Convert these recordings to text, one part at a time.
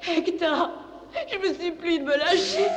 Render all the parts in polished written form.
Hector, je me supplie de me lâcher.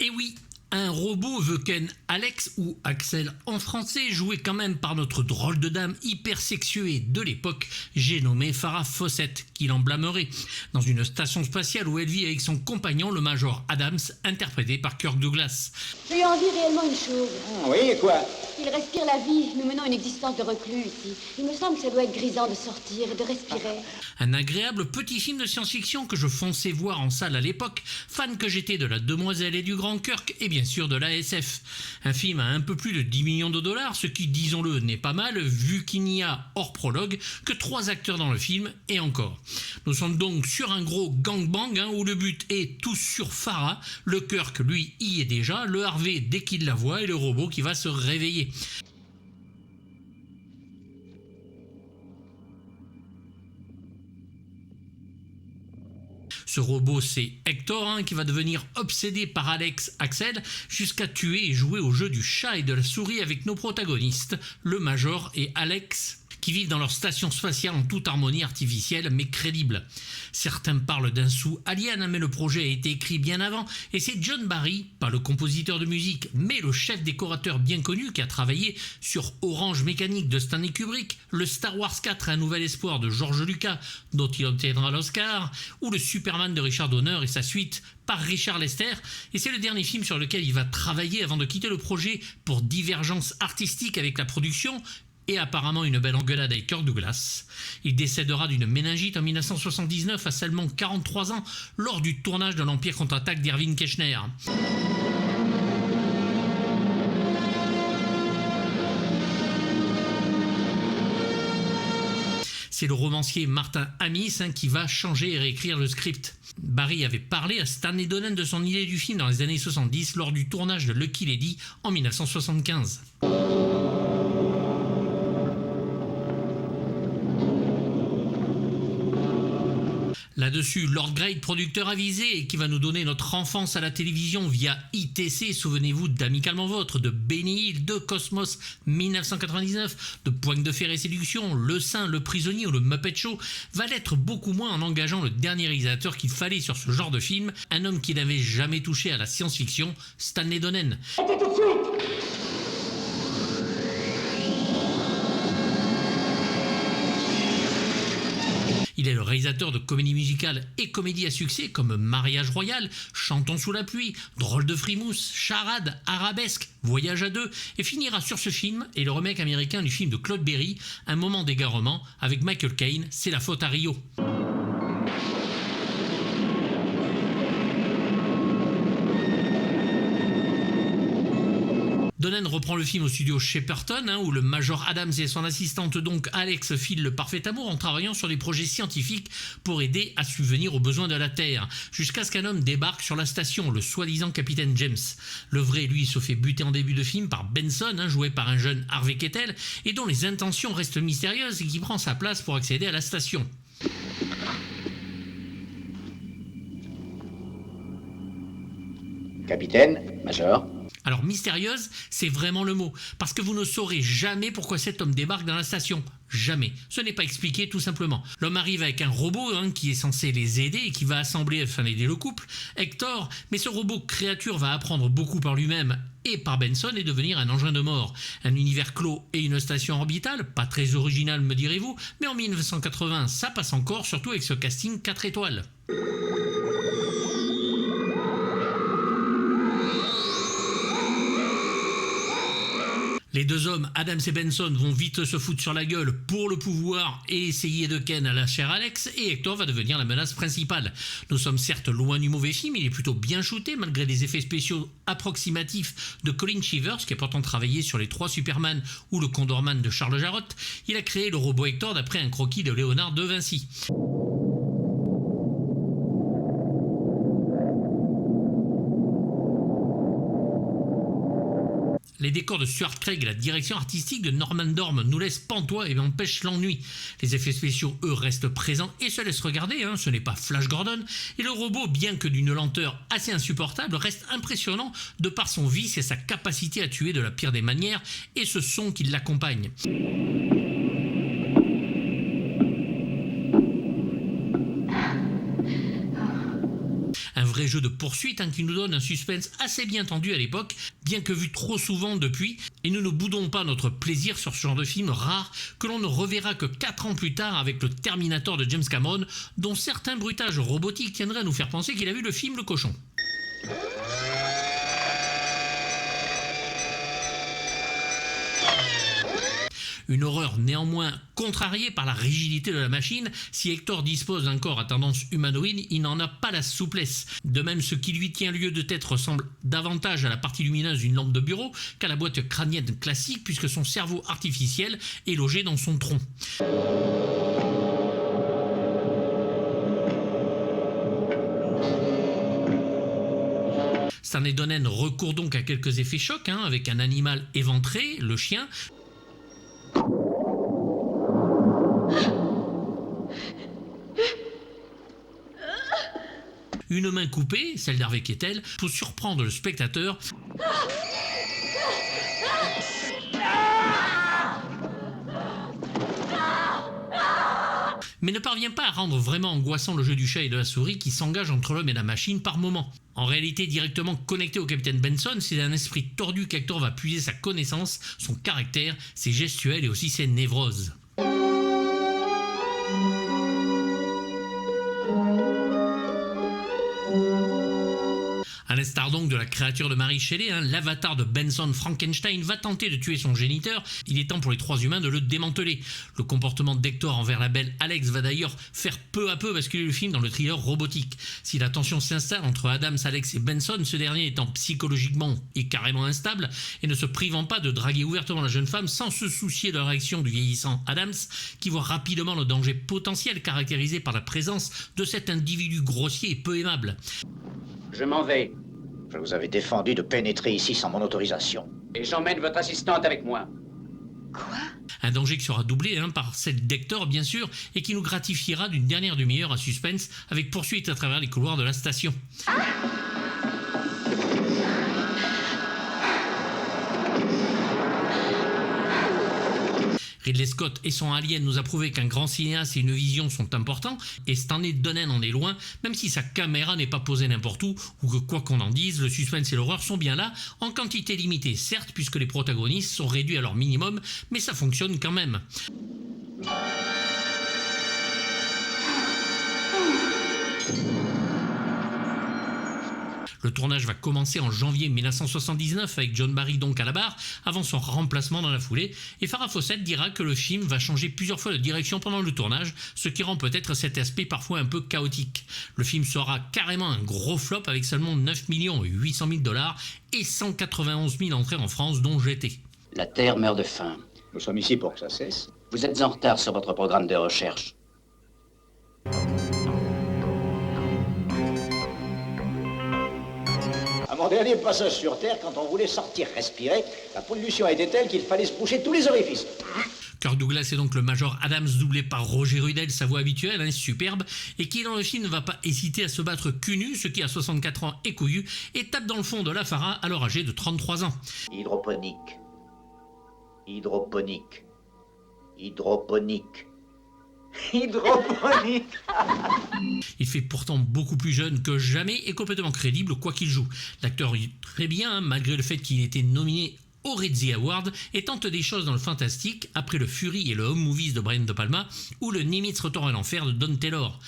Et oui, un robot veut qu'un Alex ou Axel en français, joué quand même par notre drôle de dame hyper sexuée de l'époque, j'ai nommé Farrah Fawcett, qui l'en blâmerait, dans une station spatiale où elle vit avec son compagnon, le Major Adams, interprété par Kirk Douglas. J'ai envie réellement une chose. Oui, quoi? Il respire la vie. Nous menons une existence de reclus ici. Il me semble que ça doit être grisant de sortir et de respirer. Un agréable petit film de science-fiction que je fonçais voir en salle à l'époque, fan que j'étais de la Demoiselle et du Grand Kirk et bien sûr de la SF. Un film à un peu plus de 10 millions de dollars, ce qui, disons-le, n'est pas mal vu qu'il n'y a, hors prologue, que 3 acteurs dans le film et encore. Nous sommes donc sur un gros gangbang où le but est tous sur Farrah, le Kirk lui y est déjà, le Harvey dès qu'il la voit et le robot qui va se réveiller. Ce robot, c'est Hector, qui va devenir obsédé par Alex Axel jusqu'à tuer et jouer au jeu du chat et de la souris avec nos protagonistes, le Major et Alex, qui vivent dans leur station spatiale en toute harmonie artificielle mais crédible. Certains parlent d'un sous-alien, mais le projet a été écrit bien avant et c'est John Barry, pas le compositeur de musique mais le chef décorateur bien connu qui a travaillé sur Orange Mécanique de Stanley Kubrick, le Star Wars 4 Un Nouvel Espoir de George Lucas dont il obtiendra l'Oscar, ou le Superman de Richard Donner et sa suite par Richard Lester, et c'est le dernier film sur lequel il va travailler avant de quitter le projet pour divergence artistique avec la production et apparemment une belle engueulade avec Kirk Douglas. Il décédera d'une méningite en 1979 à seulement 43 ans lors du tournage de l'Empire contre-attaque d'Irving Kershner. C'est le romancier Martin Amis qui va changer et réécrire le script. Barry avait parlé à Stanley Donen de son idée du film dans les années 70 lors du tournage de Lucky Lady en 1975. Là-dessus, Lord Great, producteur avisé et qui va nous donner notre enfance à la télévision via ITC, souvenez-vous d'Amicalement Vôtre, de Benny Hill, de Cosmos 1999, de Poigne de fer et séduction, Le Saint, Le Prisonnier ou Le Muppet Show, va l'être beaucoup moins en engageant le dernier réalisateur qu'il fallait sur ce genre de film, un homme qui n'avait jamais touché à la science-fiction, Stanley Donen. Arrêtez tout de suite! Il est le réalisateur de comédies musicales et comédies à succès comme Mariage Royal, Chantons sous la pluie, Drôle de frimousse, Charade, Arabesque, Voyage à deux, et finira sur ce film et le remake américain du film de Claude Berry, Un moment d'égarement, avec Michael Caine, C'est la faute à Rio. Donen reprend le film au studio Shepperton, où le Major Adams et son assistante donc Alex filent le parfait amour en travaillant sur des projets scientifiques pour aider à subvenir aux besoins de la Terre, jusqu'à ce qu'un homme débarque sur la station, le soi-disant capitaine James. Le vrai, lui, se fait buter en début de film par Benson, joué par un jeune Harvey Keitel, et dont les intentions restent mystérieuses et qui prend sa place pour accéder à la station. Capitaine, Major. Alors mystérieuse, c'est vraiment le mot, parce que vous ne saurez jamais pourquoi cet homme débarque dans la station. Jamais. Ce n'est pas expliqué tout simplement. L'homme arrive avec un robot qui est censé les aider et qui va assembler afin d'aider le couple, Hector, mais ce robot créature va apprendre beaucoup par lui-même et par Benson et devenir un engin de mort. Un univers clos et une station orbitale, pas très original me direz-vous, mais en 1980 ça passe encore, surtout avec ce casting 4 étoiles. Les deux hommes, Adams et Benson, vont vite se foutre sur la gueule pour le pouvoir et essayer de ken à la chère Alex, et Hector va devenir la menace principale. Nous sommes certes loin du mauvais film, il est plutôt bien shooté malgré les effets spéciaux approximatifs de Colin Shivers, qui a pourtant travaillé sur les 3 Superman ou le Condorman de Charles Jarrott. Il a créé le robot Hector d'après un croquis de Léonard de Vinci. Les décors de Stuart Craig et la direction artistique de Norman Dorm nous laissent pantois et empêchent l'ennui. Les effets spéciaux, eux, restent présents et se laissent regarder, ce n'est pas Flash Gordon. Et le robot, bien que d'une lenteur assez insupportable, reste impressionnant de par son vice et sa capacité à tuer de la pire des manières et ce son qui l'accompagne. jeu de poursuite qui nous donne un suspense assez bien tendu à l'époque, bien que vu trop souvent depuis, et nous ne boudons pas notre plaisir sur ce genre de film rare que l'on ne reverra que 4 ans plus tard avec le Terminator de James Cameron, dont certains bruitages robotiques tiendraient à nous faire penser qu'il a vu le film Le Cochon. Une horreur néanmoins contrariée par la rigidité de la machine. Si Hector dispose d'un corps à tendance humanoïde, il n'en a pas la souplesse. De même, ce qui lui tient lieu de tête ressemble davantage à la partie lumineuse d'une lampe de bureau qu'à la boîte crânienne classique, puisque son cerveau artificiel est logé dans son tronc. Stanley Donen recourt donc à quelques effets chocs, avec un animal éventré, le chien. Une main coupée, celle d'Harvey Keitel, pour surprendre le spectateur. Mais ne parvient pas à rendre vraiment angoissant le jeu du chat et de la souris qui s'engage entre l'homme et la machine par moments. En réalité, directement connecté au capitaine Benson, c'est un esprit tordu qu'Hector va puiser sa connaissance, son caractère, ses gestuels et aussi ses névroses. À l'instar donc de la créature de Mary Shelley, l'avatar de Benson Frankenstein va tenter de tuer son géniteur. Il est temps pour les 3 humains de le démanteler. Le comportement d'Hector envers la belle Alex va d'ailleurs faire peu à peu basculer le film dans le thriller robotique. Si la tension s'installe entre Adams, Alex et Benson, ce dernier étant psychologiquement et carrément instable et ne se privant pas de draguer ouvertement la jeune femme sans se soucier de la réaction du vieillissant Adams, qui voit rapidement le danger potentiel caractérisé par la présence de cet individu grossier et peu aimable. Je m'en vais. Je vous avais défendu de pénétrer ici sans mon autorisation. Et j'emmène votre assistante avec moi. Un danger qui sera doublé par celle d'Hector, bien sûr, et qui nous gratifiera d'une dernière demi-heure à suspense avec poursuite à travers les couloirs de la station. Ridley Scott et son Alien nous a prouvé qu'un grand cinéaste et une vision sont importants, et Stanley Donen en est loin, même si sa caméra n'est pas posée n'importe où, ou que quoi qu'on en dise, le suspense et l'horreur sont bien là, en quantité limitée certes, puisque les protagonistes sont réduits à leur minimum, mais ça fonctionne quand même. Le tournage va commencer en janvier 1979 avec John Barry donc à la barre, avant son remplacement dans la foulée, et Farrah Fawcett dira que le film va changer plusieurs fois de direction pendant le tournage, ce qui rend peut-être cet aspect parfois un peu chaotique. Le film sera carrément un gros flop avec seulement 9 800 000 $ et 191 000 entrées en France, dont j'étais. La Terre meurt de faim. Nous sommes ici pour que ça cesse. Vous êtes en retard sur votre programme de recherche. À mon dernier passage sur Terre, quand on voulait sortir respirer, la pollution était telle qu'il fallait se boucher tous les orifices. Kirk Douglas est donc le Major Adams, doublé par Roger Rudel, sa voix habituelle, superbe, et qui dans le film ne va pas hésiter à se battre cul nu, ce qui à 64 ans est couillu, et tape dans le fond de la Farah alors âgé de 33 ans. Hydroponique. Hydroponique. Hydroponique. Hydroponique. Il fait pourtant beaucoup plus jeune que jamais et complètement crédible quoi qu'il joue. L'acteur est très bien, malgré le fait qu'il ait été nominé au Razzie Award, et tente des choses dans le fantastique après le Fury et le Home Movies de Brian De Palma ou le Nimitz Retour à l'enfer de Don Taylor.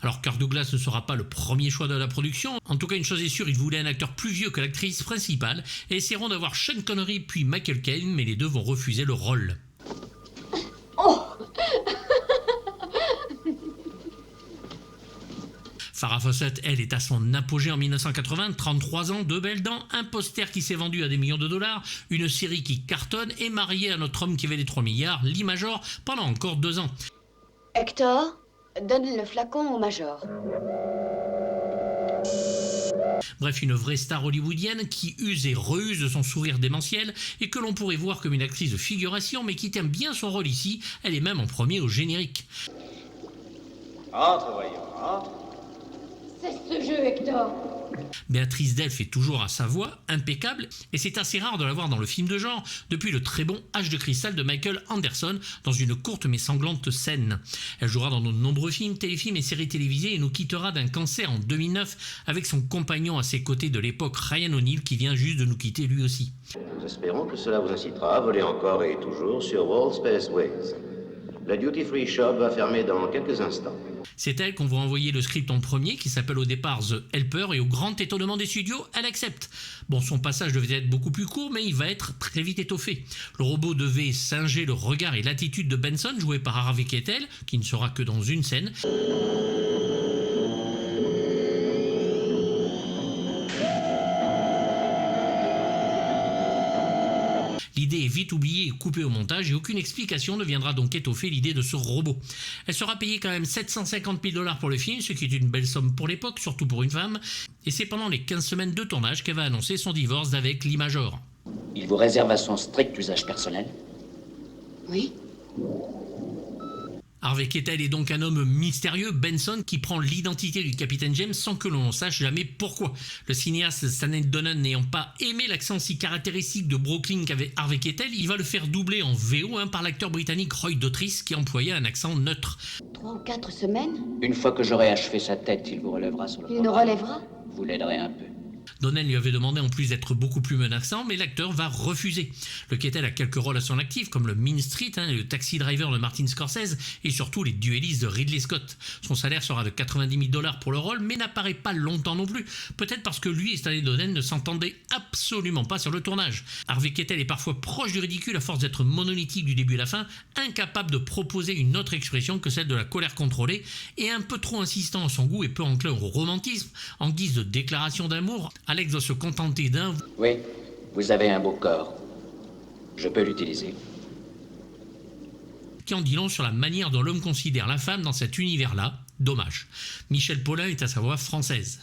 Alors Kirk Douglas ne sera pas le premier choix de la production. En tout cas, une chose est sûre, il voulait un acteur plus vieux que l'actrice principale et essaieront d'avoir Sean Connery puis Michael Caine, mais les deux vont refuser le rôle. Oh. Farrah Fawcett, elle, est à son apogée en 1980, 33 ans, 2 belles dents, un poster qui s'est vendu à des millions de dollars, une série qui cartonne et mariée à notre homme qui avait les 3 milliards, Lee Major, pendant encore 2 ans. Hector, donne le flacon au Major. Bref, une vraie star hollywoodienne qui use et reuse de son sourire démentiel et que l'on pourrait voir comme une actrice de figuration, mais qui tient bien son rôle ici, elle est même en premier au générique. Entre, voyons, entre. C'est ce jeu, Hector. Béatrice Delph est toujours à sa voix, impeccable, et c'est assez rare de la voir dans le film de genre, depuis le très bon Âge de cristal de Michael Anderson, dans une courte mais sanglante scène. Elle jouera dans de nombreux films, téléfilms et séries télévisées et nous quittera d'un cancer en 2009 avec son compagnon à ses côtés de l'époque, Ryan O'Neal, qui vient juste de nous quitter lui aussi. Nous espérons que cela vous incitera à voler encore et toujours sur World Spaceways. La Duty Free Shop va fermer dans quelques instants. C'est elle qu'on va envoyer le script en premier, qui s'appelle au départ The Helper, et au grand étonnement des studios, elle accepte. Bon, son passage devait être beaucoup plus court, mais il va être très vite étoffé. Le robot devait singer le regard et l'attitude de Benson, joué par Harvey Keitel, qui ne sera que dans une scène. L'idée est vite oubliée et coupée au montage et aucune explication ne viendra donc étoffer l'idée de ce robot. Elle sera payée quand même 750 000 $ pour le film, ce qui est une belle somme pour l'époque, surtout pour une femme. Et c'est pendant les 15 semaines de tournage qu'elle va annoncer son divorce d'avec Lee Major. Il vous réserve à son strict usage personnel? Oui. Harvey Keitel est donc un homme mystérieux, Benson, qui prend l'identité du capitaine James sans que l'on sache jamais pourquoi. Le cinéaste Stanley Donen n'ayant pas aimé l'accent si caractéristique de Brooklyn qu'avait Harvey Keitel, il va le faire doubler en VO par l'acteur britannique Roy Dotrice qui employait un accent neutre. 3 ou 4 semaines? Une fois que j'aurai achevé sa tête, il vous relèvera sur le Il nous programme. relèvera? Vous l'aiderez un peu. Donen lui avait demandé en plus d'être beaucoup plus menaçant, mais l'acteur va refuser. Le Keitel a quelques rôles à son actif, comme le Mean Street, le Taxi Driver de Martin Scorsese, et surtout les Duellistes de Ridley Scott. Son salaire sera de 90 000 $ pour le rôle, mais n'apparaît pas longtemps non plus, peut-être parce que lui et Stanley Donen ne s'entendaient absolument pas sur le tournage. Harvey Keitel est parfois proche du ridicule à force d'être monolithique du début à la fin, incapable de proposer une autre expression que celle de la colère contrôlée, et un peu trop insistant à son goût et peu enclin au romantisme, en guise de déclaration d'amour. Alex doit se contenter d'un « Oui, vous avez un beau corps. Je peux l'utiliser. » qui en dit long sur la manière dont l'homme considère la femme dans cet univers-là. Dommage. Michel Paulin est à sa voix française.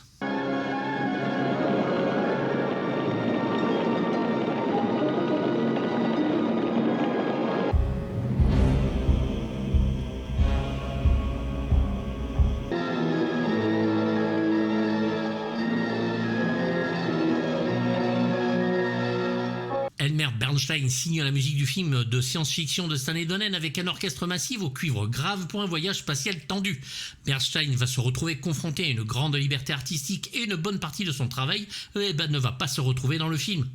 Elmer Bernstein signe la musique du film de science-fiction de Stanley Donen avec un orchestre massif au cuivre grave pour un voyage spatial tendu. Bernstein va se retrouver confronté à une grande liberté artistique et une bonne partie de son travail ne va pas se retrouver dans le film.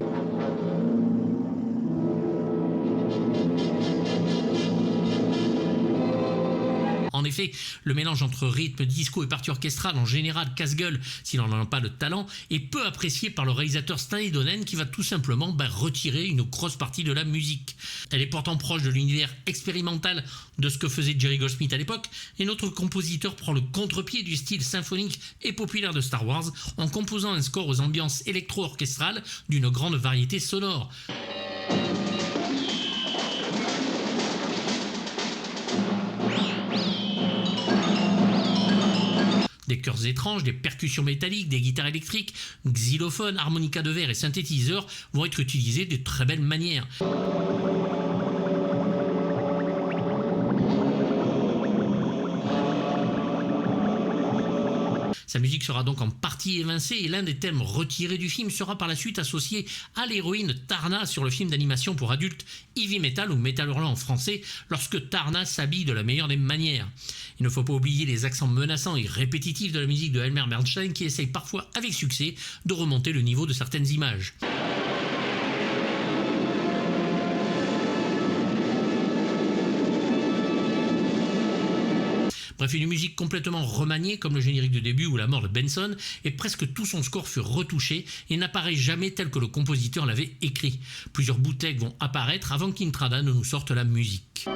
En effet, le mélange entre rythme, disco et partie orchestrale en général casse-gueule si l'on n'en a pas le talent est peu apprécié par le réalisateur Stanley Donen qui va tout simplement retirer une grosse partie de la musique. Elle est pourtant proche de l'univers expérimental de ce que faisait Jerry Goldsmith à l'époque et notre compositeur prend le contre-pied du style symphonique et populaire de Star Wars en composant un score aux ambiances électro-orchestrales d'une grande variété sonore. Des chœurs étranges, des percussions métalliques, des guitares électriques, xylophones, harmonica de verre et synthétiseurs vont être utilisés de très belle manière. Sa musique sera donc en partie évincée et l'un des thèmes retirés du film sera par la suite associé à l'héroïne Tarna sur le film d'animation pour adultes Heavy Metal ou Metal Hurlant en français lorsque Tarna s'habille de la meilleure des manières. Il ne faut pas oublier les accents menaçants et répétitifs de la musique de Elmer Bernstein qui essaye parfois avec succès de remonter le niveau de certaines images. Bref, une musique complètement remaniée comme le générique de début ou la mort de Benson, et presque tout son score fut retouché et n'apparaît jamais tel que le compositeur l'avait écrit. Plusieurs bootlegs vont apparaître avant qu'Intrada ne nous sorte la musique.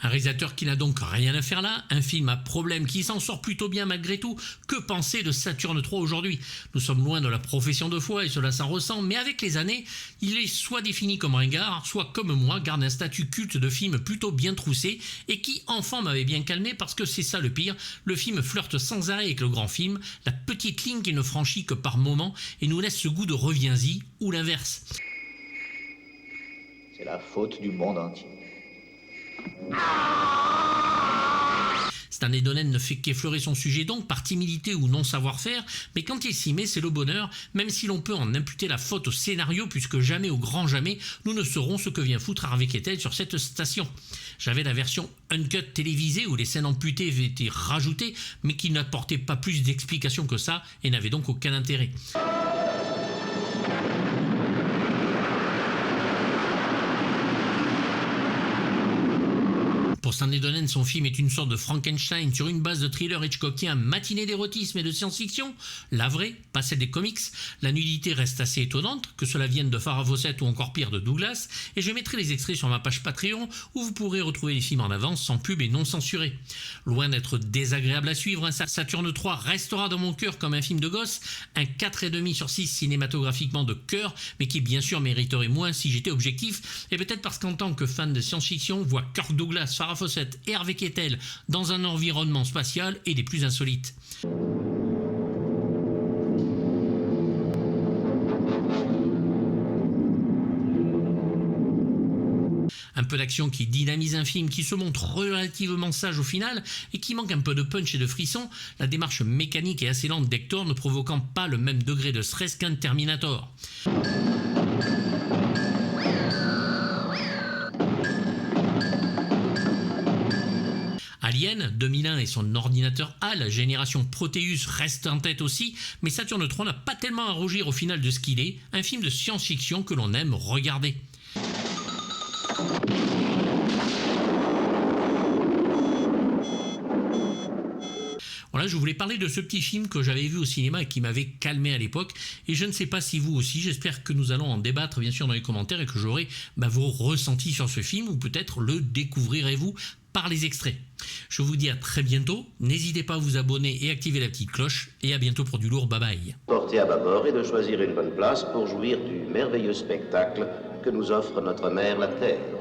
Un réalisateur qui n'a donc rien à faire là, un film à problème qui s'en sort plutôt bien malgré tout. Que penser de Saturne 3 aujourd'hui? Nous sommes loin de la profession de foi et cela s'en ressent, mais avec les années, il est soit défini comme ringard, soit comme moi, garde un statut culte de film plutôt bien troussé et qui, enfant, m'avait bien calmé parce que c'est ça le pire, le film flirte sans arrêt avec le grand film, la petite ligne qu'il ne franchit que par moments et nous laisse ce goût de reviens-y ou l'inverse. C'est la faute du monde entier. Stanley Donen ne fait qu'effleurer son sujet donc par timidité ou non savoir-faire, mais quand il s'y met, c'est le bonheur, même si l'on peut en imputer la faute au scénario, puisque jamais, au grand jamais, nous ne saurons ce que vient foutre Harvey Keitel sur cette station. J'avais la version uncut télévisée où les scènes amputées avaient été rajoutées, mais qui n'apportait pas plus d'explications que ça et n'avait donc aucun intérêt. Pour Stanley Donen, son film est une sorte de Frankenstein sur une base de thriller hitchcockien matiné d'érotisme et de science-fiction. La vraie, pas celle des comics. La nudité reste assez étonnante, que cela vienne de Farrah Fawcett ou encore pire de Douglas, et je mettrai les extraits sur ma page Patreon où vous pourrez retrouver les films en avance, sans pub et non censurés. Loin d'être désagréable à suivre, Saturne 3 restera dans mon cœur comme un film de gosse, un 4,5 sur 6 cinématographiquement de cœur, mais qui bien sûr mériterait moins si j'étais objectif, et peut-être parce qu'en tant que fan de science-fiction, voir Kirk Douglas, Farrah Fawcett et Harvey Keitel dans un environnement spatial et des plus insolites. Un peu d'action qui dynamise un film qui se montre relativement sage au final et qui manque un peu de punch et de frisson, la démarche mécanique et assez lente d'Hector ne provoquant pas le même degré de stress qu'un Terminator. Alien 2001 et son ordinateur HAL, génération Proteus, reste en tête aussi, mais Saturne 3 n'a pas tellement à rougir au final de ce qu'il est, un film de science-fiction que l'on aime regarder. Voilà, je voulais parler de ce petit film que j'avais vu au cinéma et qui m'avait calmé à l'époque. Et je ne sais pas si vous aussi, j'espère que nous allons en débattre bien sûr dans les commentaires et que j'aurai vos ressentis sur ce film ou peut-être le découvrirez-vous par les extraits. Je vous dis à très bientôt, n'hésitez pas à vous abonner et activer la petite cloche et à bientôt pour du lourd, bye bye. Porter à bâbord et de choisir une bonne place pour jouir du merveilleux spectacle que nous offre notre mère la Terre.